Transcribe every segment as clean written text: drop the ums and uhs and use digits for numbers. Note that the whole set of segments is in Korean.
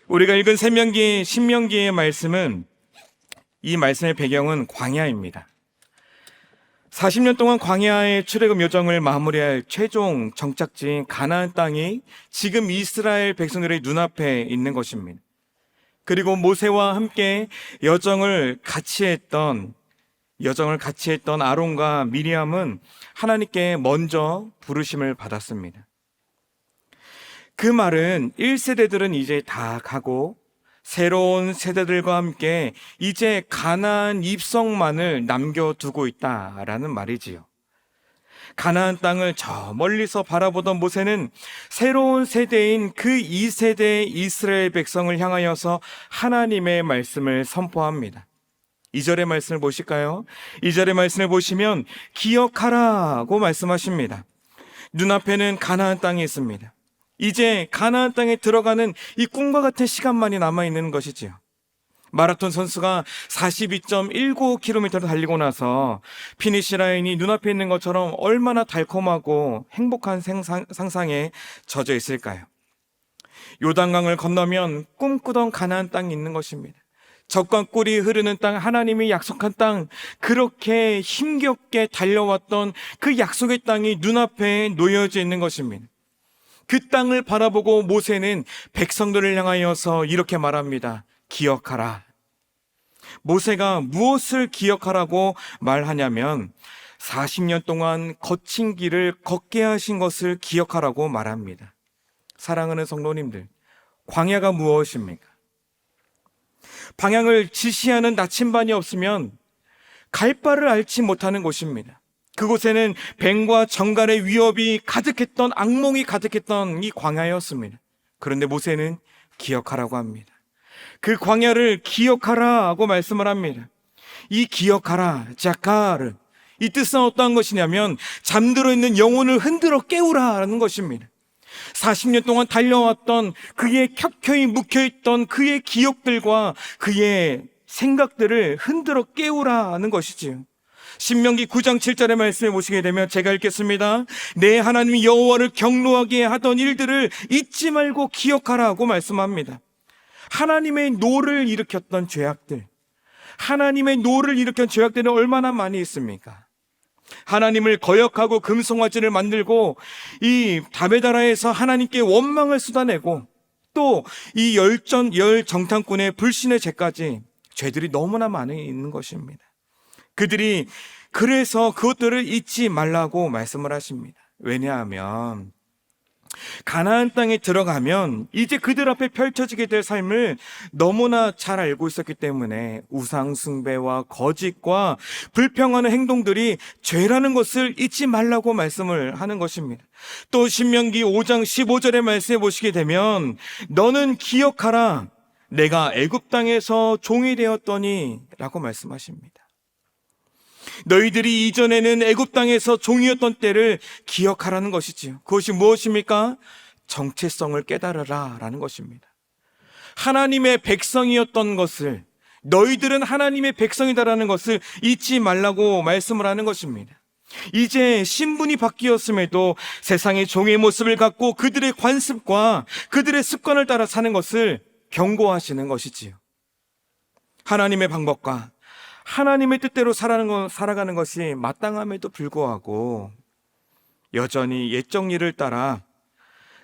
우리가 읽은 신명기의 말씀은 이 말씀의 배경은 광야입니다. 40년 동안 광야의 출애굽 여정을 마무리할 최종 정착지인 가나안 땅이 지금 이스라엘 백성들의 눈앞에 있는 것입니다. 그리고 모세와 함께 여정을 같이 했던 아론과 미리암은 하나님께 먼저 부르심을 받았습니다. 그 말은 1세대들은 이제 다 가고 새로운 세대들과 함께 이제 가나안 입성만을 남겨두고 있다라는 말이지요. 가나안 땅을 저 멀리서 바라보던 모세는 새로운 세대인 그 2세대의 이스라엘 백성을 향하여서 하나님의 말씀을 선포합니다. 2절의 말씀을 보실까요? 2절의 말씀을 보시면 기억하라고 말씀하십니다. 눈앞에는 가나안 땅이 있습니다. 이제 가나안 땅에 들어가는 이 꿈과 같은 시간만이 남아있는 것이지요. 마라톤 선수가 42.19km를 달리고 나서 피니시 라인이 눈앞에 있는 것처럼 얼마나 달콤하고 행복한 상상에 젖어 있을까요? 요단강을 건너면 꿈꾸던 가나안 땅이 있는 것입니다. 젖과 꿀이 흐르는 땅, 하나님이 약속한 땅, 그렇게 힘겹게 달려왔던 그 약속의 땅이 눈앞에 놓여져 있는 것입니다. 그 땅을 바라보고 모세는 백성들을 향하여서 이렇게 말합니다. 기억하라. 모세가 무엇을 기억하라고 말하냐면 40년 동안 거친 길을 걷게 하신 것을 기억하라고 말합니다. 사랑하는 성도님들, 광야가 무엇입니까? 방향을 지시하는 나침반이 없으면 갈 바를 알지 못하는 곳입니다. 그곳에는 뱀과 정갈의 위협이 가득했던, 악몽이 가득했던 이 광야였습니다. 그런데 모세는 기억하라고 합니다. 그 광야를 기억하라 하고 말씀을 합니다. 이 기억하라, 자카르, 이 뜻은 어떠한 것이냐면 잠들어 있는 영혼을 흔들어 깨우라라는 것입니다. 40년 동안 달려왔던 그의 켜켜이 묵혀있던 그의 기억들과 그의 생각들을 흔들어 깨우라는 것이지요. 신명기 9장 7절의 말씀에 보시게 되면 제가 읽겠습니다. 내 하나님 여호와를 경노하게 하던 일들을 잊지 말고 기억하라고 말씀합니다. 하나님의 노를 일으켰던 죄악들, 하나님의 노를 일으킨 죄악들은 얼마나 많이 있습니까? 하나님을 거역하고 금송아지를 만들고 이 다베다라에서 하나님께 원망을 쏟아내고 또 이 열정탐꾼의 불신의 죄까지 죄들이 너무나 많이 있는 것입니다. 그들이 그래서 그것들을 잊지 말라고 말씀을 하십니다. 왜냐하면 가나안 땅에 들어가면 이제 그들 앞에 펼쳐지게 될 삶을 너무나 잘 알고 있었기 때문에 우상 숭배와 거짓과 불평하는 행동들이 죄라는 것을 잊지 말라고 말씀을 하는 것입니다. 또 신명기 5장 15절의 말씀에 보시게 되면 너는 기억하라, 내가 애굽 땅에서 종이 되었더니 라고 말씀하십니다. 너희들이 이전에는 애굽 땅에서 종이었던 때를 기억하라는 것이지요. 그것이 무엇입니까? 정체성을 깨달으라 라는 것입니다. 하나님의 백성이었던 것을, 너희들은 하나님의 백성이다라는 것을 잊지 말라고 말씀을 하는 것입니다. 이제 신분이 바뀌었음에도 세상의 종의 모습을 갖고 그들의 관습과 그들의 습관을 따라 사는 것을 경고하시는 것이지요. 하나님의 방법과 하나님의 뜻대로 살아가는 것이 마땅함에도 불구하고 여전히 옛 정리를 따라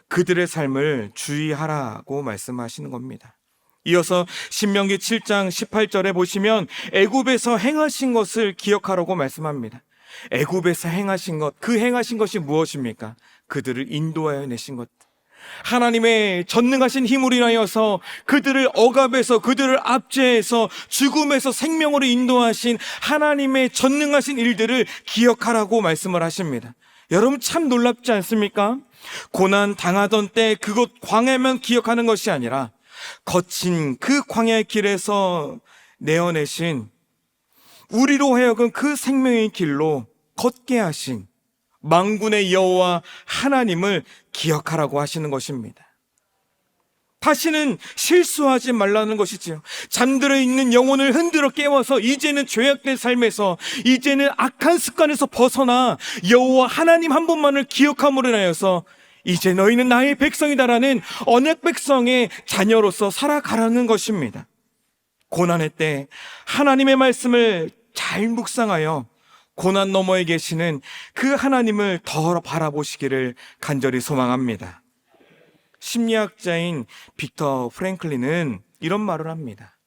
그들의 삶을 주의하라고 말씀하시는 겁니다. 이어서 신명기 7장 18절에 보시면 애굽에서 행하신 것을 기억하라고 말씀합니다. 애굽에서 행하신 것, 그 행하신 것이 무엇입니까? 그들을 인도하여 내신 것, 하나님의 전능하신 힘으로 인하여서 그들을 억압해서 그들을 압제해서 죽음에서 생명으로 인도하신 하나님의 전능하신 일들을 기억하라고 말씀을 하십니다. 여러분 참 놀랍지 않습니까? 고난 당하던 때 그곳 광야만 기억하는 것이 아니라 거친 그 광야의 길에서 내어내신, 우리로 하여금 그 생명의 길로 걷게 하신 만군의 여호와 하나님을 기억하라고 하시는 것입니다. 다시는 실수하지 말라는 것이지요. 잠들어 있는 영혼을 흔들어 깨워서 이제는 죄악된 삶에서, 이제는 악한 습관에서 벗어나 여호와 하나님 한 분만을 기억함으로 인하여서 이제 너희는 나의 백성이다라는 언약 백성의 자녀로서 살아가라는 것입니다. 고난의 때 하나님의 말씀을 잘 묵상하여 고난 너머에 계시는 그 하나님을 더 바라보시기를 간절히 소망합니다. 심리학자인 빅터 프랭클린은 이런 말을 합니다.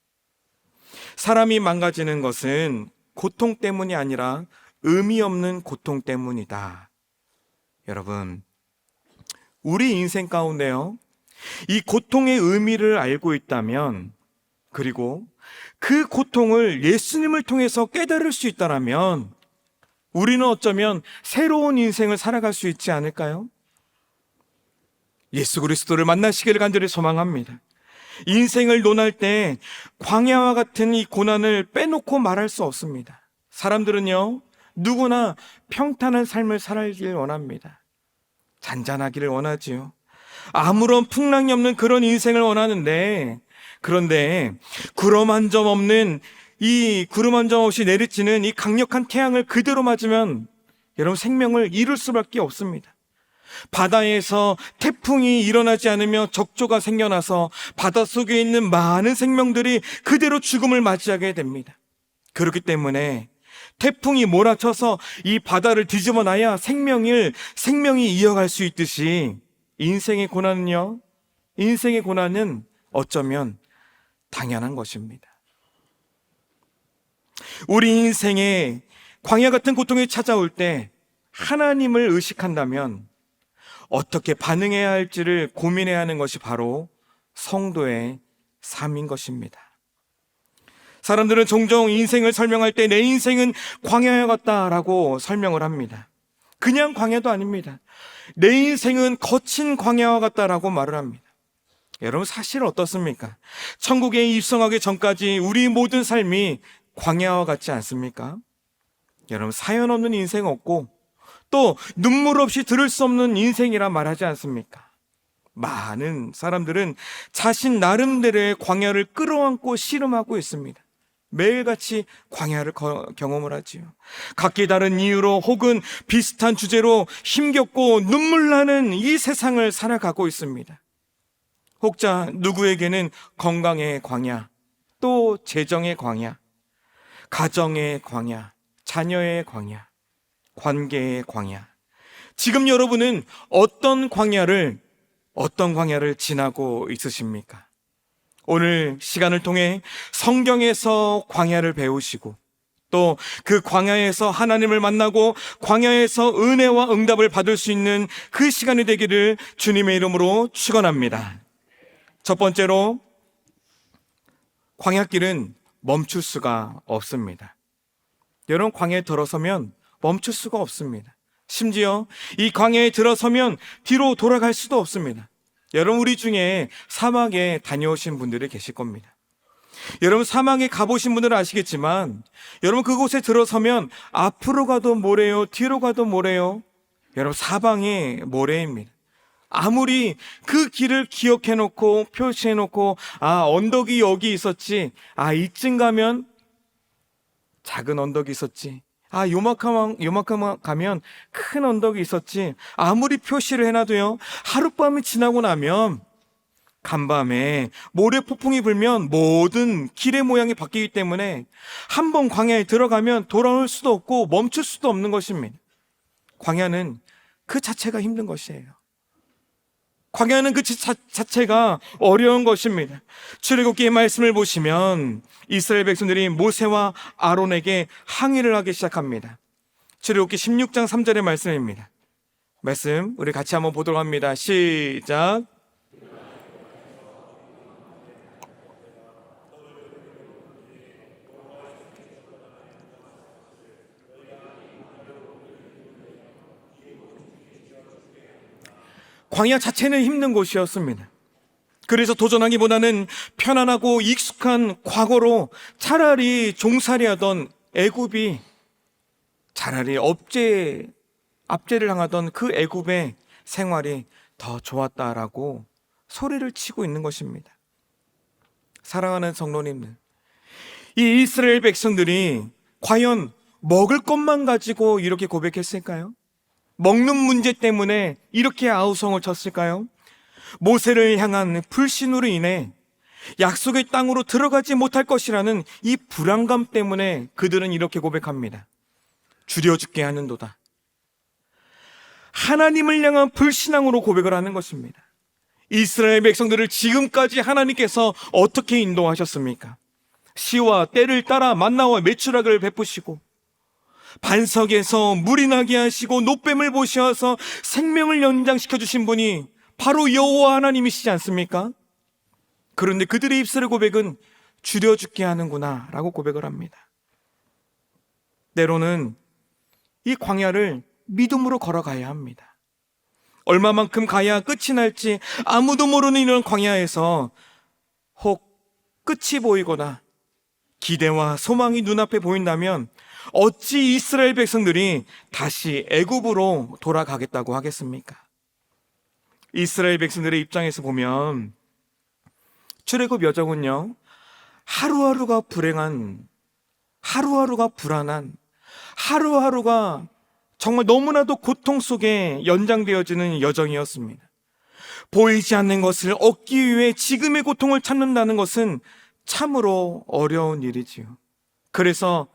사람이 망가지는 것은 고통 때문이 아니라 의미 없는 고통 때문이다. 여러분, 우리 인생 가운데요, 이 고통의 의미를 알고 있다면, 그리고 그 고통을 예수님을 통해서 깨달을 수 있다면 우리는 어쩌면 새로운 인생을 살아갈 수 있지 않을까요? 예수 그리스도를 만나시기를 간절히 소망합니다. 인생을 논할 때 광야와 같은 이 고난을 빼놓고 말할 수 없습니다. 사람들은요, 누구나 평탄한 삶을 살기를 원합니다. 잔잔하기를 원하지요. 아무런 풍랑이 없는 그런 인생을 원하는데, 그런데 구름 한 점 없는 이 구름 한 점 없이 내리치는 이 강력한 태양을 그대로 맞으면 여러분 생명을 잃을 수밖에 없습니다. 바다에서 태풍이 일어나지 않으며 적조가 생겨나서 바닷속에 있는 많은 생명들이 그대로 죽음을 맞이하게 됩니다. 그렇기 때문에 태풍이 몰아쳐서 이 바다를 뒤집어 놔야 생명이 이어갈 수 있듯이 인생의 고난은 어쩌면 당연한 것입니다. 우리 인생에 광야 같은 고통이 찾아올 때 하나님을 의식한다면 어떻게 반응해야 할지를 고민해야 하는 것이 바로 성도의 삶인 것입니다. 사람들은 종종 인생을 설명할 때 내 인생은 광야와 같다라고 설명을 합니다. 그냥 광야도 아닙니다. 내 인생은 거친 광야와 같다라고 말을 합니다. 여러분, 사실 어떻습니까? 천국에 입성하기 전까지 우리 모든 삶이 광야와 같지 않습니까? 여러분, 사연 없는 인생 없고 또 눈물 없이 들을 수 없는 인생이라 말하지 않습니까? 많은 사람들은 자신 나름대로의 광야를 끌어안고 씨름하고 있습니다. 매일같이 광야를 경험을 하지요. 각기 다른 이유로 혹은 비슷한 주제로 힘겹고 눈물 나는 이 세상을 살아가고 있습니다. 혹자 누구에게는 건강의 광야, 또 재정의 광야, 가정의 광야, 자녀의 광야, 관계의 광야. 지금 여러분은 어떤 광야를 지나고 있으십니까? 오늘 시간을 통해 성경에서 광야를 배우시고 또 그 광야에서 하나님을 만나고 광야에서 은혜와 응답을 받을 수 있는 그 시간이 되기를 주님의 이름으로 축원합니다. 첫 번째로, 광야길은 멈출 수가 없습니다. 여러분, 광야에 들어서면 멈출 수가 없습니다. 심지어 이 광야에 들어서면 뒤로 돌아갈 수도 없습니다. 여러분, 우리 중에 사막에 다녀오신 분들이 계실 겁니다. 여러분, 사막에 가보신 분들은 아시겠지만 여러분, 그곳에 들어서면 앞으로 가도 모래요, 뒤로 가도 모래요. 여러분, 사방에 모래입니다. 아무리 그 길을 기억해놓고 표시해놓고 언덕이 여기 있었지, 이쯤 가면 작은 언덕이 있었지, 요만큼 가면 큰 언덕이 있었지, 아무리 표시를 해놔도요, 하룻밤이 지나고 나면 간밤에 모래 폭풍이 불면 모든 길의 모양이 바뀌기 때문에 한번 광야에 들어가면 돌아올 수도 없고 멈출 수도 없는 것입니다. 광야는 그 자체가 힘든 것이에요. 광야는 그 자체가 어려운 것입니다. 출애굽기의 말씀을 보시면 이스라엘 백성들이 모세와 아론에게 항의를 하기 시작합니다. 출애굽기 16장 3절의 말씀입니다. 말씀 우리 같이 한번 보도록 합니다. 시작. 광야 자체는 힘든 곳이었습니다. 그래서 도전하기보다는 편안하고 익숙한 과거로 차라리 종살이하던 애굽이 차라리 압제를 당하던 그 애굽의 생활이 더 좋았다라고 소리를 치고 있는 것입니다. 사랑하는 성도님들, 이 이스라엘 백성들이 과연 먹을 것만 가지고 이렇게 고백했을까요? 먹는 문제 때문에 이렇게 아우성을 쳤을까요? 모세를 향한 불신으로 인해 약속의 땅으로 들어가지 못할 것이라는 이 불안감 때문에 그들은 이렇게 고백합니다. 줄여 죽게 하는도다. 하나님을 향한 불신앙으로 고백을 하는 것입니다. 이스라엘 백성들을 지금까지 하나님께서 어떻게 인도하셨습니까? 시와 때를 따라 만나와 메추락을 베푸시고 반석에서 물이 나게 하시고 노뱀을 보시어서 생명을 연장시켜 주신 분이 바로 여호와 하나님이시지 않습니까? 그런데 그들의 입술의 고백은 줄여 죽게 하는구나 라고 고백을 합니다. 때로는 이 광야를 믿음으로 걸어가야 합니다. 얼마만큼 가야 끝이 날지 아무도 모르는 이런 광야에서 혹 끝이 보이거나 기대와 소망이 눈앞에 보인다면 어찌 이스라엘 백성들이 다시 애굽으로 돌아가겠다고 하겠습니까? 이스라엘 백성들의 입장에서 보면 출애굽 여정은요, 하루하루가 불행한, 하루하루가 불안한, 하루하루가 정말 너무나도 고통 속에 연장되어지는 여정이었습니다. 보이지 않는 것을 얻기 위해 지금의 고통을 참는다는 것은 참으로 어려운 일이지요. 그래서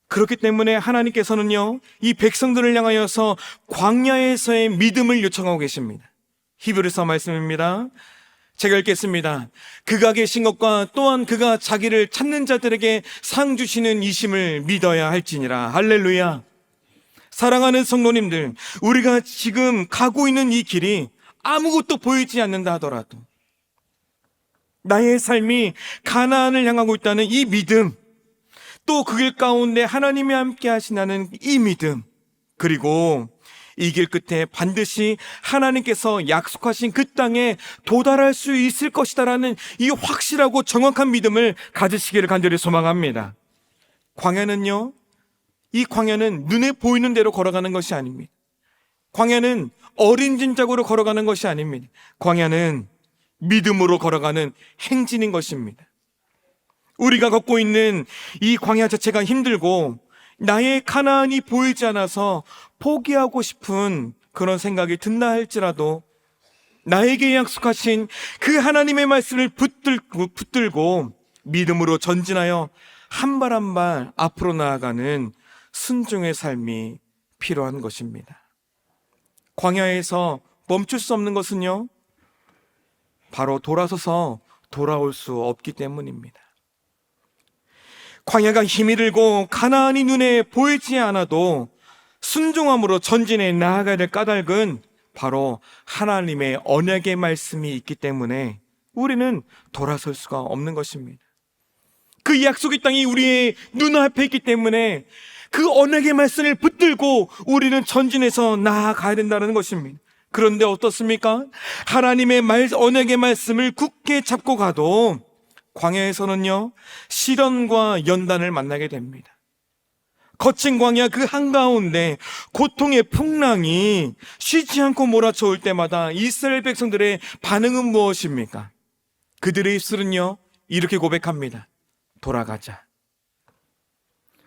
그렇기 때문에 하나님께서는요, 이 백성들을 향하여서 광야에서의 믿음을 요청하고 계십니다. 히브리서 말씀입니다. 제가 읽겠습니다. 그가 계신 것과 또한 그가 자기를 찾는 자들에게 상 주시는 이심을 믿어야 할지니라. 할렐루야. 사랑하는 성도님들, 우리가 지금 가고 있는 이 길이 아무것도 보이지 않는다 하더라도 나의 삶이 가나안을 향하고 있다는 이 믿음, 또 그 길 가운데 하나님이 함께 하신다는 이 믿음, 그리고 이 길 끝에 반드시 하나님께서 약속하신 그 땅에 도달할 수 있을 것이다라는 이 확실하고 정확한 믿음을 가지시기를 간절히 소망합니다. 광야는요, 이 광야는 눈에 보이는 대로 걸어가는 것이 아닙니다. 광야는 어린 진작으로 걸어가는 것이 아닙니다. 광야는 믿음으로 걸어가는 행진인 것입니다. 우리가 걷고 있는 이 광야 자체가 힘들고 나의 가나안이 보이지 않아서 포기하고 싶은 그런 생각이 든다 할지라도 나에게 약속하신 그 하나님의 말씀을 붙들고 믿음으로 전진하여 한 발 한 발 앞으로 나아가는 순종의 삶이 필요한 것입니다. 광야에서 멈출 수 없는 것은요, 바로 돌아서서 돌아올 수 없기 때문입니다. 광야가 힘이 들고 가나안이 눈에 보이지 않아도 순종함으로 전진해 나아가야 될 까닭은 바로 하나님의 언약의 말씀이 있기 때문에 우리는 돌아설 수가 없는 것입니다. 그 약속의 땅이 우리의 눈앞에 있기 때문에 그 언약의 말씀을 붙들고 우리는 전진해서 나아가야 된다는 것입니다. 그런데 어떻습니까? 하나님의 언약의 말씀을 굳게 잡고 가도 광야에서는요, 시련과 연단을 만나게 됩니다. 거친 광야 그 한가운데 고통의 풍랑이 쉬지 않고 몰아쳐올 때마다 이스라엘 백성들의 반응은 무엇입니까? 그들의 입술은요, 이렇게 고백합니다. 돌아가자.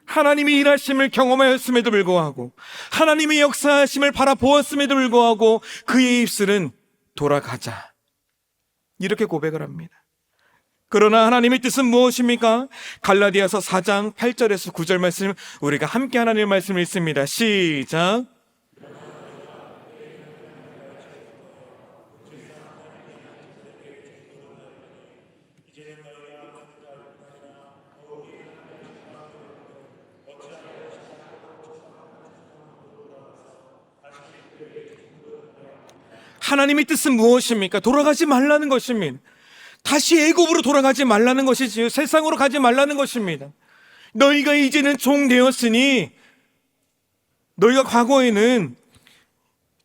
하나님이 일하심을 경험하였음에도 불구하고, 하나님의 역사하심을 바라보았음에도 불구하고 그의 입술은 돌아가자, 이렇게 고백을 합니다. 그러나 하나님의 뜻은 무엇입니까? 갈라디아서 4장 8절에서 9절 말씀, 우리가 함께 하나님의 말씀을 읽습니다. 시작. 하나님의 뜻은 무엇입니까? 돌아가지 말라는 것입니다. 다시 애굽으로 돌아가지 말라는 것이지요. 세상으로 가지 말라는 것입니다. 너희가 이제는 종 되었으니, 너희가 과거에는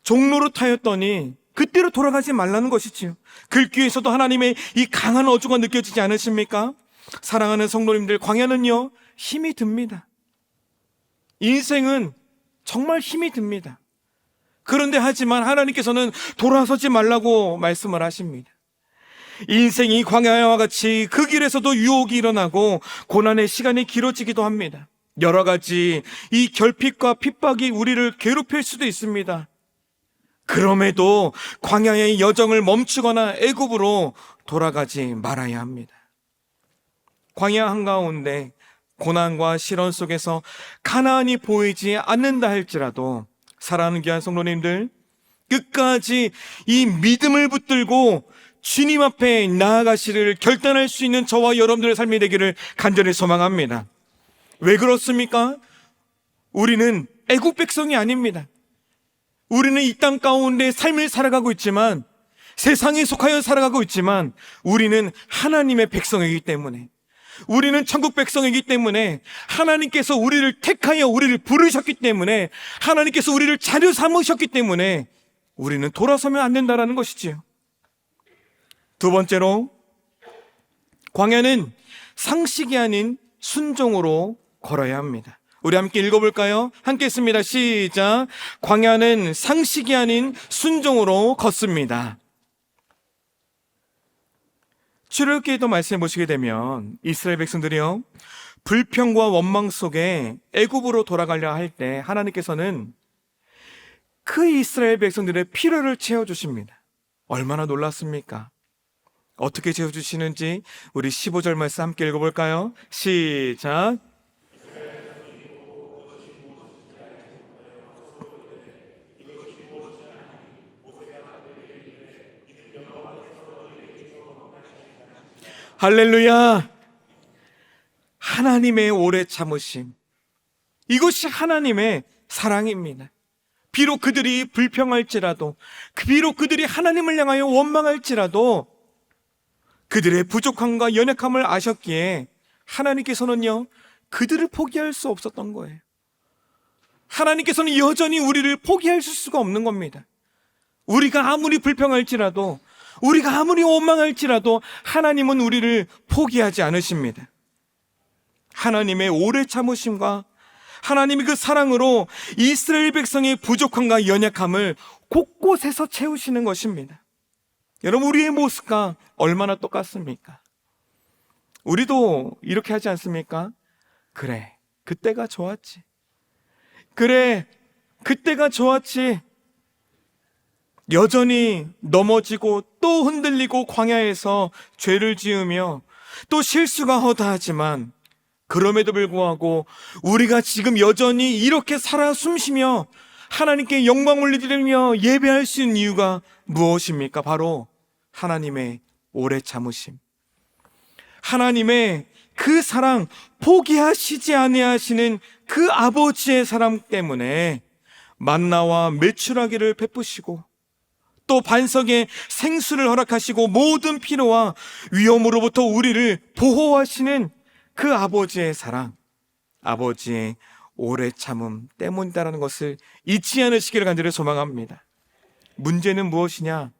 종노릇하였더니 그때로 돌아가지 말라는 것이지요. 글귀에서도 하나님의 이 강한 어조가 느껴지지 않으십니까? 사랑하는 성도님들, 광야는요, 힘이 듭니다. 인생은 정말 힘이 듭니다. 그런데 하지만 하나님께서는 돌아서지 말라고 말씀을 하십니다. 인생이 광야와 같이 그 길에서도 유혹이 일어나고 고난의 시간이 길어지기도 합니다. 여러 가지 이 결핍과 핍박이 우리를 괴롭힐 수도 있습니다. 그럼에도 광야의 여정을 멈추거나 애굽으로 돌아가지 말아야 합니다. 광야 한가운데 고난과 시련 속에서 가나안이 보이지 않는다 할지라도 사랑하는 귀한 성도님들, 끝까지 이 믿음을 붙들고 주님 앞에 나아가시를 결단할 수 있는 저와 여러분들의 삶이 되기를 간절히 소망합니다. 왜 그렇습니까? 우리는 애국 백성이 아닙니다. 우리는 이 땅 가운데 삶을 살아가고 있지만, 세상에 속하여 살아가고 있지만, 우리는 하나님의 백성이기 때문에, 우리는 천국 백성이기 때문에, 하나님께서 우리를 택하여 우리를 부르셨기 때문에, 하나님께서 우리를 자료 삼으셨기 때문에 우리는 돌아서면 안 된다라는 것이지요. 두 번째로, 광야는 상식이 아닌 순종으로 걸어야 합니다. 우리 함께 읽어볼까요? 함께 했습니다. 시작. 광야는 상식이 아닌 순종으로 걷습니다. 출애굽기에도 말씀해 보시게 되면 이스라엘 백성들이요, 불평과 원망 속에 애굽으로 돌아가려 할 때 하나님께서는 그 이스라엘 백성들의 필요를 채워주십니다. 얼마나 놀랐습니까? 어떻게 채워주시는지 우리 15절 말씀 함께 읽어볼까요? 시작. 할렐루야! 하나님의 오래 참으심, 이것이 하나님의 사랑입니다. 비록 그들이 불평할지라도, 비록 그들이 하나님을 향하여 원망할지라도 그들의 부족함과 연약함을 아셨기에 하나님께서는요, 그들을 포기할 수 없었던 거예요. 하나님께서는 여전히 우리를 포기할 수가 없는 겁니다. 우리가 아무리 불평할지라도, 우리가 아무리 원망할지라도 하나님은 우리를 포기하지 않으십니다. 하나님의 오래 참으심과 하나님의 그 사랑으로 이스라엘 백성의 부족함과 연약함을 곳곳에서 채우시는 것입니다. 여러분, 우리의 모습과 얼마나 똑같습니까? 우리도 이렇게 하지 않습니까? 그래, 그때가 좋았지. 그래, 그때가 좋았지. 여전히 넘어지고 또 흔들리고 광야에서 죄를 지으며 또 실수가 허다하지만, 그럼에도 불구하고 우리가 지금 여전히 이렇게 살아 숨쉬며 하나님께 영광 올리며 예배할 수 있는 이유가 무엇입니까? 바로 하나님의 오래 참으심, 하나님의 그 사랑, 포기하시지 아니하시는 그 아버지의 사랑 때문에 만나와 메추라기를 베푸시고 또 반석에 생수를 허락하시고 모든 피로와 위험으로부터 우리를 보호하시는 그 아버지의 사랑, 아버지의 오래 참음 때문이다라는 것을 잊지 않으시기를 간절히 소망합니다. 문제는 무엇이냐?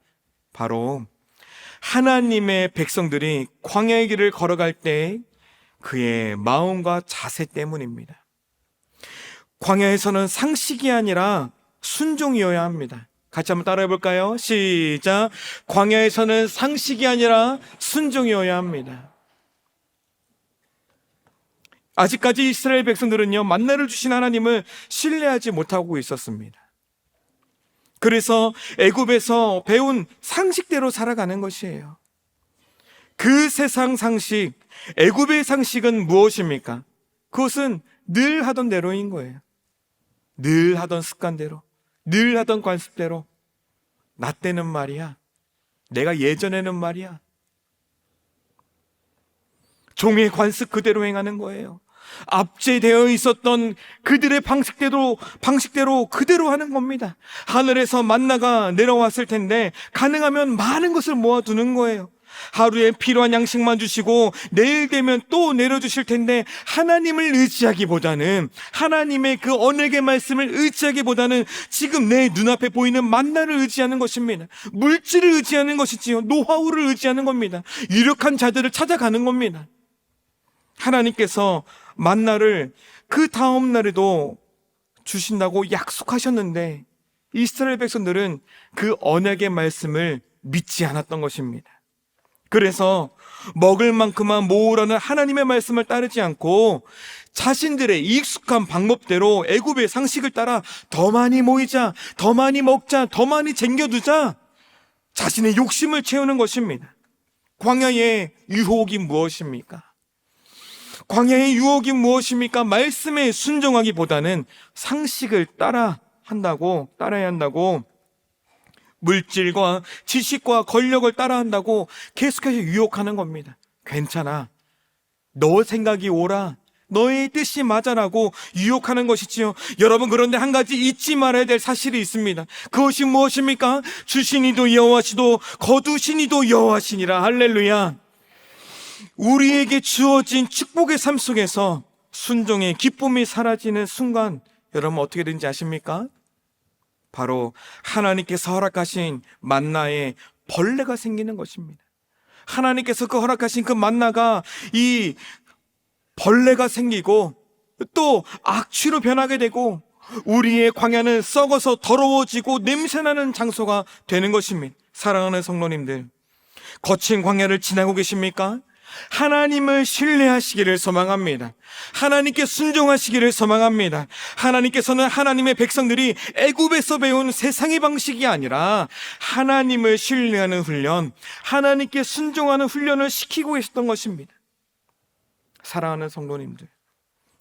바로 하나님의 백성들이 광야의 길을 걸어갈 때 그의 마음과 자세 때문입니다. 광야에서는 상식이 아니라 순종이어야 합니다. 같이 한번 따라해 볼까요? 시작. 광야에서는 상식이 아니라 순종이어야 합니다. 아직까지 이스라엘 백성들은요, 만나를 주신 하나님을 신뢰하지 못하고 있었습니다. 그래서 애굽에서 배운 상식대로 살아가는 것이에요. 그 세상 상식, 애굽의 상식은 무엇입니까? 그것은 늘 하던 대로인 거예요. 늘 하던 습관대로, 늘 하던 관습대로. 나 때는 말이야, 내가 예전에는 말이야, 종의 관습 그대로 행하는 거예요. 압제되어 있었던 그들의 방식대로 그대로 하는 겁니다. 하늘에서 만나가 내려왔을 텐데 가능하면 많은 것을 모아두는 거예요. 하루에 필요한 양식만 주시고 내일 되면 또 내려주실 텐데, 하나님을 의지하기보다는, 하나님의 그 언약의 말씀을 의지하기보다는 지금 내 눈앞에 보이는 만나를 의지하는 것입니다. 물질을 의지하는 것이지요. 노하우를 의지하는 겁니다. 유력한 자들을 찾아가는 겁니다. 하나님께서 만나를 그 다음 날에도 주신다고 약속하셨는데 이스라엘 백성들은 그 언약의 말씀을 믿지 않았던 것입니다. 그래서 먹을 만큼만 모으라는 하나님의 말씀을 따르지 않고 자신들의 익숙한 방법대로 애굽의 상식을 따라 더 많이 모이자, 더 많이 먹자, 더 많이 쟁겨두자, 자신의 욕심을 채우는 것입니다. 광야의 유혹이 무엇입니까? 광야의 유혹이 무엇입니까? 말씀에 순종하기보다는 상식을 따라야 한다고, 물질과 지식과 권력을 따라한다고 계속해서 유혹하는 겁니다. 괜찮아, 너 생각이 옳아, 너의 뜻이 맞아라고 유혹하는 것이지요. 여러분, 그런데 한 가지 잊지 말아야 될 사실이 있습니다. 그것이 무엇입니까? 주신 이도 여호와시도 거두신 이도 여호와시니라. 할렐루야. 우리에게 주어진 축복의 삶 속에서 순종의 기쁨이 사라지는 순간, 여러분 어떻게 되는지 아십니까? 바로 하나님께서 허락하신 만나에 벌레가 생기는 것입니다. 하나님께서 그 허락하신 그 만나가 이 벌레가 생기고 또 악취로 변하게 되고, 우리의 광야는 썩어서 더러워지고 냄새나는 장소가 되는 것입니다. 사랑하는 성도님들, 거친 광야를 지나고 계십니까? 하나님을 신뢰하시기를 소망합니다. 하나님께 순종하시기를 소망합니다. 하나님께서는 하나님의 백성들이 애굽에서 배운 세상의 방식이 아니라 하나님을 신뢰하는 훈련, 하나님께 순종하는 훈련을 시키고 계셨던 것입니다. 사랑하는 성도님들,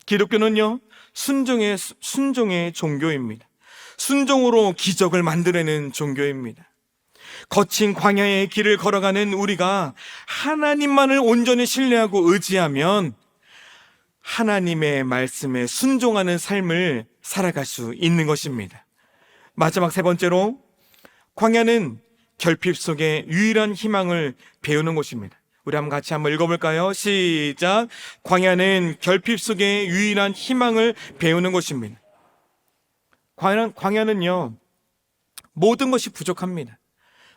기독교는요, 순종의 종교입니다. 순종으로 기적을 만들어내는 종교입니다. 거친 광야의 길을 걸어가는 우리가 하나님만을 온전히 신뢰하고 의지하면 하나님의 말씀에 순종하는 삶을 살아갈 수 있는 것입니다. 마지막 세 번째로, 광야는 결핍 속에 유일한 희망을 배우는 곳입니다. 우리 같이 한번 읽어볼까요? 시작. 광야는 결핍 속에 유일한 희망을 배우는 곳입니다. 광야는요, 모든 것이 부족합니다.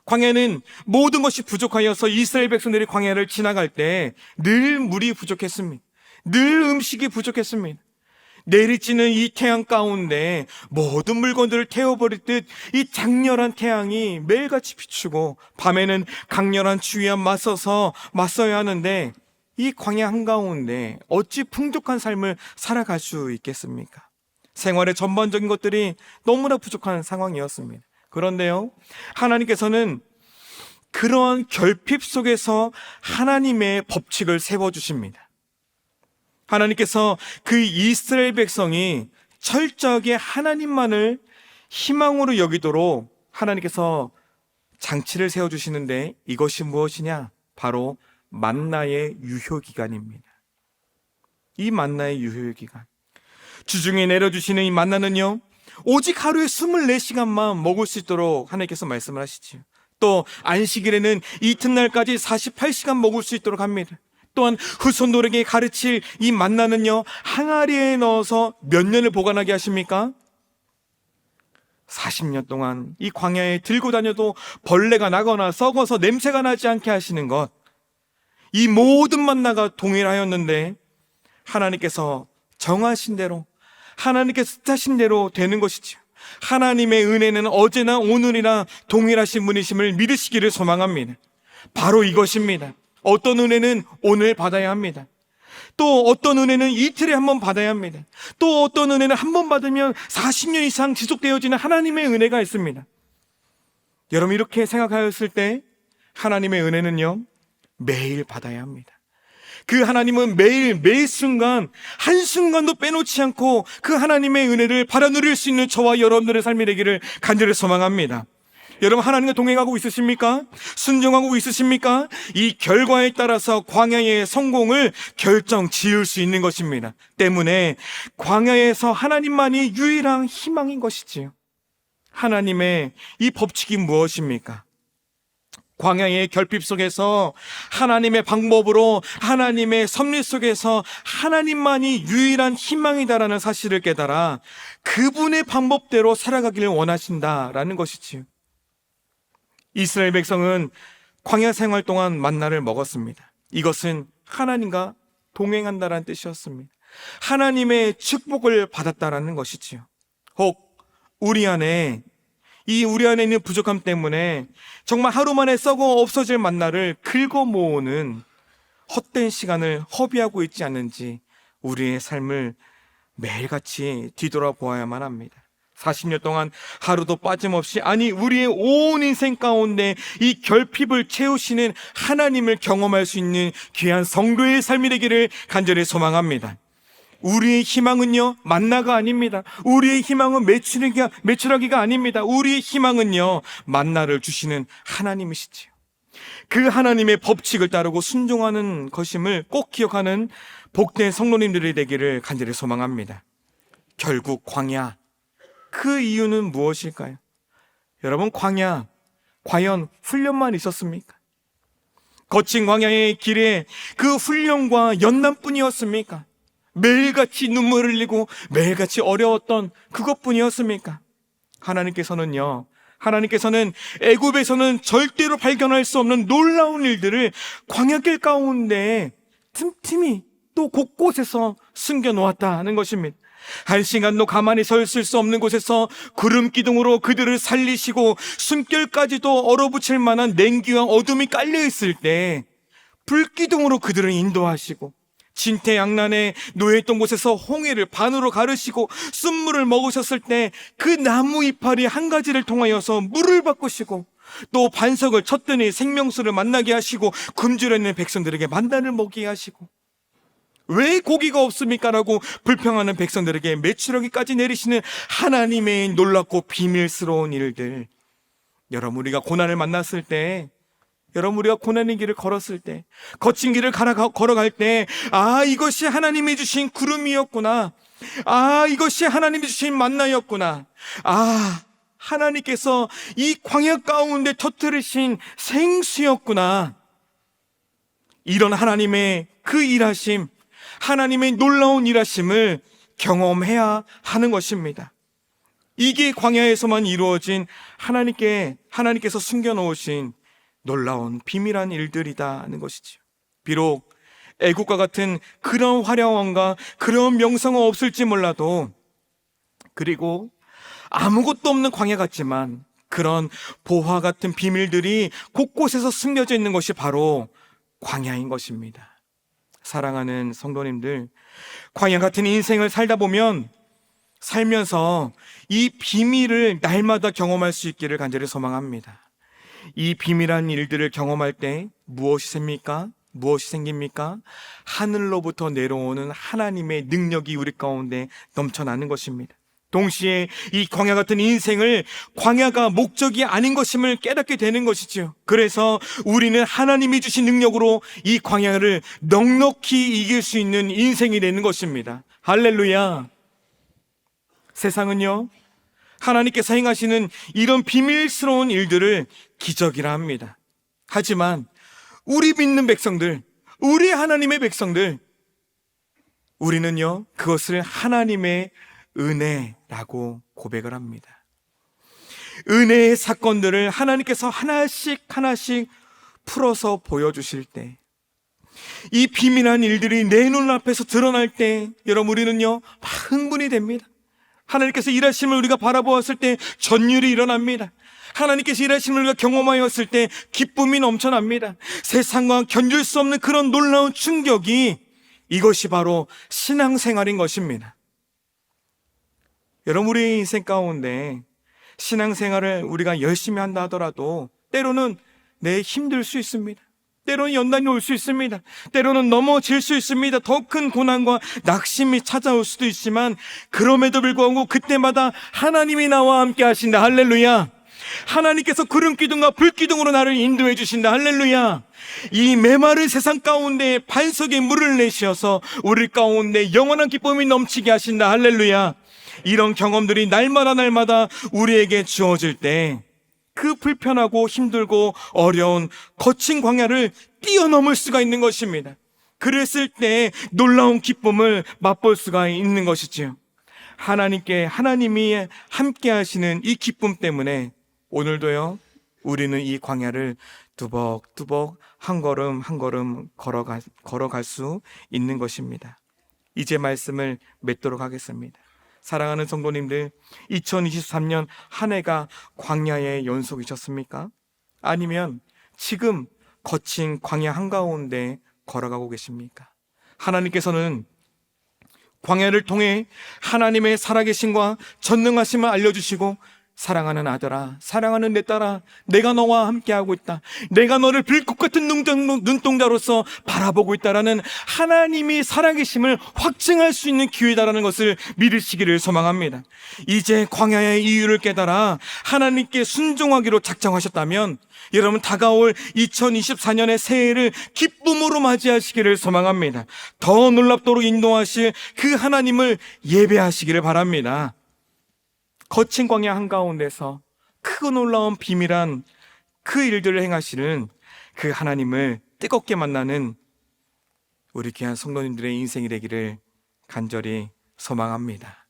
광야는 모든 것이 부족하여서 이스라엘 백성들이 광야를 지나갈 때 늘 물이 부족했습니다. 늘 음식이 부족했습니다. 내리쬐는 이 태양 가운데 모든 물건들을 태워버릴 듯 이 장렬한 태양이 매일같이 비추고, 밤에는 강렬한 추위와 맞서야 하는데, 이 광야 한가운데 어찌 풍족한 삶을 살아갈 수 있겠습니까? 생활의 전반적인 것들이 너무나 부족한 상황이었습니다. 그런데요, 하나님께서는 그러한 결핍 속에서 하나님의 법칙을 세워주십니다. 하나님께서 그 이스라엘 백성이 철저하게 하나님만을 희망으로 여기도록 하나님께서 장치를 세워주시는데, 이것이 무엇이냐? 바로 만나의 유효기간입니다. 이 만나의 유효기간, 주중에 내려주시는 이 만나는요, 오직 하루에 24시간만 먹을 수 있도록 하나님께서 말씀을 하시지요. 또 안식일에는 이튿날까지 48시간 먹을 수 있도록 합니다. 또한 후손들에게 가르칠 이 만나는요, 항아리에 넣어서 몇 년을 보관하게 하십니까? 40년 동안 이 광야에 들고 다녀도 벌레가 나거나 썩어서 냄새가 나지 않게 하시는 것, 이 모든 만나가 동일하였는데 하나님께서 정하신 대로, 하나님께서 뜻하신 대로 되는 것이지요. 하나님의 은혜는 어제나 오늘이나 동일하신 분이심을 믿으시기를 소망합니다. 바로 이것입니다. 어떤 은혜는 오늘 받아야 합니다. 또 어떤 은혜는 이틀에 한 번 받아야 합니다. 또 어떤 은혜는 한 번 받으면 40년 이상 지속되어지는 하나님의 은혜가 있습니다. 여러분, 이렇게 생각하였을 때 하나님의 은혜는요, 매일 받아야 합니다. 그 하나님은 매일 매 순간 한순간도 빼놓지 않고 그 하나님의 은혜를 받아 누릴 수 있는 저와 여러분들의 삶이 되기를 간절히 소망합니다. 여러분, 하나님과 동행하고 있으십니까? 순종하고 있으십니까? 이 결과에 따라서 광야의 성공을 결정 지을 수 있는 것입니다. 때문에 광야에서 하나님만이 유일한 희망인 것이지요. 하나님의 이 법칙이 무엇입니까? 광야의 결핍 속에서 하나님의 방법으로, 하나님의 섭리 속에서 하나님만이 유일한 희망이다라는 사실을 깨달아 그분의 방법대로 살아가기를 원하신다라는 것이지요. 이스라엘 백성은 광야 생활 동안 만나를 먹었습니다. 이것은 하나님과 동행한다라는 뜻이었습니다. 하나님의 축복을 받았다라는 것이지요. 혹 우리 안에 있는 부족함 때문에 정말 하루 만에 썩어 없어질 만나를 긁어 모으는 헛된 시간을 허비하고 있지 않는지 우리의 삶을 매일같이 뒤돌아보아야만 합니다. 40년 동안 하루도 빠짐없이, 아니 우리의 온 인생 가운데 이 결핍을 채우시는 하나님을 경험할 수 있는 귀한 성도의 삶이 되기를 간절히 소망합니다. 우리의 희망은요, 만나가 아닙니다. 우리의 희망은 매출하기가 아닙니다. 우리의 희망은요, 만나를 주시는 하나님이시지요. 그 하나님의 법칙을 따르고 순종하는 것임을 꼭 기억하는 복된 성도님들이 되기를 간절히 소망합니다. 결국 광야, 그 이유는 무엇일까요? 여러분, 광야, 과연 훈련만 있었습니까? 거친 광야의 길에 그 훈련과 연단뿐이었습니까? 매일같이 눈물을 흘리고 매일같이 어려웠던 그것뿐이었습니까? 하나님께서는 애굽에서는 절대로 발견할 수 없는 놀라운 일들을 광야길 가운데 틈틈이 또 곳곳에서 숨겨놓았다는 것입니다. 한 시간도 가만히 서 있을 수 없는 곳에서 구름 기둥으로 그들을 살리시고 숨결까지도 얼어붙일 만한 냉기와 어둠이 깔려있을 때 불기둥으로 그들을 인도하시고, 진퇴양난에 놓여있던 곳에서 홍해를 반으로 가르시고 쓴물을 먹으셨을 때 그 나무 이파리 한 가지를 통하여서 물을 바꾸시고, 또 반석을 쳤더니 생명수를 만나게 하시고 굶주려 있는 백성들에게 만나를 먹게 하시고, 왜 고기가 없습니까? 라고 불평하는 백성들에게 메추라기까지 내리시는 하나님의 놀랍고 비밀스러운 일들. 여러분, 우리가 고난을 만났을 때, 여러분, 우리가 고난의 길을 걸었을 때, 거친 길을 걸어갈 때, 아, 이것이 하나님이 주신 구름이었구나. 아, 이것이 하나님이 주신 만나였구나. 아, 하나님께서 이 광야 가운데 터뜨리신 생수였구나. 이런 하나님의 그 일하심, 하나님의 놀라운 일하심을 경험해야 하는 것입니다. 이게 광야에서만 이루어진 하나님께서 숨겨놓으신 놀라운 비밀한 일들이다는 것이지요. 비록 애국과 같은 그런 화려함과 그런 명성은 없을지 몰라도, 그리고 아무것도 없는 광야 같지만 그런 보화 같은 비밀들이 곳곳에서 숨겨져 있는 것이 바로 광야인 것입니다. 사랑하는 성도님들, 광야 같은 인생을 살면서 이 비밀을 날마다 경험할 수 있기를 간절히 소망합니다. 이 비밀한 일들을 경험할 때 무엇이 생깁니까? 하늘로부터 내려오는 하나님의 능력이 우리 가운데 넘쳐나는 것입니다. 동시에 이 광야 같은 인생을 광야가 목적이 아닌 것임을 깨닫게 되는 것이죠. 그래서 우리는 하나님이 주신 능력으로 이 광야를 넉넉히 이길 수 있는 인생이 되는 것입니다. 할렐루야. 세상은요, 하나님께서 행하시는 이런 비밀스러운 일들을 기적이라 합니다. 하지만 우리 믿는 백성들, 우리 하나님의 백성들, 우리는요, 그것을 하나님의 은혜라고 고백을 합니다. 은혜의 사건들을 하나님께서 하나씩 풀어서 보여주실 때, 이 비밀한 일들이 내 눈앞에서 드러날 때, 여러분, 우리는요 막 흥분이 됩니다. 하나님께서 일하심을 우리가 바라보았을 때 전율이 일어납니다. 하나님께서 일하심을 우리가 경험하였을 때 기쁨이 넘쳐납니다. 세상과 견딜 수 없는 그런 놀라운 충격이, 이것이 바로 신앙생활인 것입니다. 여러분, 우리 인생 가운데 신앙생활을 우리가 열심히 한다 하더라도 때로는 힘들 수 있습니다. 때로는 연단이 올 수 있습니다. 때로는 넘어질 수 있습니다. 더 큰 고난과 낙심이 찾아올 수도 있지만, 그럼에도 불구하고 그때마다 하나님이 나와 함께 하신다. 할렐루야. 하나님께서 구름 기둥과 불 기둥으로 나를 인도해 주신다. 할렐루야. 이 메마른 세상 가운데 반석에 물을 내셔서 우리 가운데 영원한 기쁨이 넘치게 하신다. 할렐루야. 이런 경험들이 날마다 우리에게 주어질 때, 그 불편하고 힘들고 어려운 거친 광야를 뛰어넘을 수가 있는 것입니다. 그랬을 때 놀라운 기쁨을 맛볼 수가 있는 것이지요. 하나님이 함께 하시는 이 기쁨 때문에 오늘도요, 우리는 이 광야를 뚜벅뚜벅 한 걸음 한 걸음 걸어갈 수 있는 것입니다. 이제 말씀을 맺도록 하겠습니다. 사랑하는 성도님들, 2023년 한 해가 광야의 연속이셨습니까? 아니면 지금 거친 광야 한가운데 걸어가고 계십니까? 하나님께서는 광야를 통해 하나님의 살아계심과 전능하심을 알려주시고, 사랑하는 아들아, 사랑하는 내 딸아, 내가 너와 함께하고 있다, 내가 너를 불꽃 같은 눈동자로서 바라보고 있다라는 하나님이 살아계심을 확증할 수 있는 기회다라는 것을 믿으시기를 소망합니다. 이제 광야의 이유를 깨달아 하나님께 순종하기로 작정하셨다면 여러분, 다가올 2024년의 새해를 기쁨으로 맞이하시기를 소망합니다. 더 놀랍도록 인도하실 그 하나님을 예배하시기를 바랍니다. 거친 광야 한가운데서 크고 놀라운 비밀한 그 일들을 행하시는 그 하나님을 뜨겁게 만나는 우리 귀한 성도님들의 인생이 되기를 간절히 소망합니다.